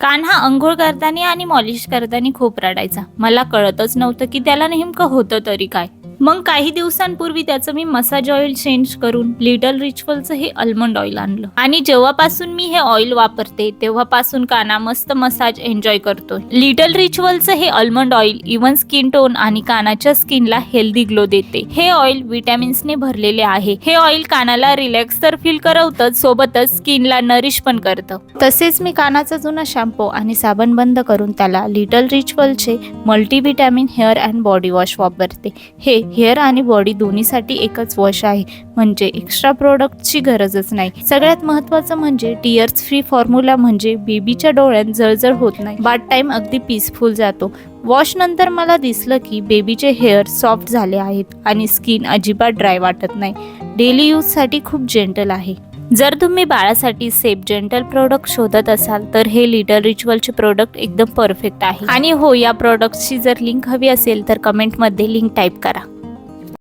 कान्हा अंघोळ करताना आणि मॉलिश करताना खूप रडायचा. मला कळतच नव्हतं की त्याला नेमकं होतं तरी काय. मग काही दिवसांपूर्वी त्याचं मी मसाज ऑइल चेंज करून लिटल रिच्युअलचं हे आल्मंड ऑइल आणलं आणि जेव्हापासून मी हे ऑइल वापरते तेव्हापासून काना मस्त मसाज एन्जॉय करतोय. लिटल रिच्युअलचं हे almond oil even skin tone आणि कानाच्या स्किनला हेल्दी ग्लो देते. हे ऑइल विटॅमिन्सने भरलेले आहे. हे ऑइल कानाला रिलॅक्स तर फील करवतच, सोबतच स्किनला नरिश पण करतं. तसेच मी कानाचा जुना शॅम्पू आणि साबण बंद करून त्याला लिटल रिच्युअलचे multivitamin hair and body wash वापरते. हे हेअर आणि बॉडी दोन्हीसाठी एकच वॉश आहे, म्हणजे एक्स्ट्रा प्रोडक्टची गरजच नाही. सगळ्यात महत्त्वाचं म्हणजे टीयर्स फ्री फॉर्म्युला, म्हणजे बेबीच्या डोळ्यात जळजळ होत नाही. बाथ टाइम अगदी पीसफुल जातो. वॉश नंतर मला दिसलं की बेबीचे हेअर सॉफ्ट झाले आहेत आणि स्किन अजिबात ड्राय वाटत नाही. डेली यूजसाठी खूप जेंटल आहे. जर तुम्ही बाळासाठी सेफ जेंटल प्रोडक्ट शोधत असाल तर हे लिटल रिच्युअलचे प्रोडक्ट एकदम परफेक्ट आहे. आणि हो, या प्रोडक्टची जर लिंक हवी असेल तर कमेंटमध्ये लिंक टाईप करा.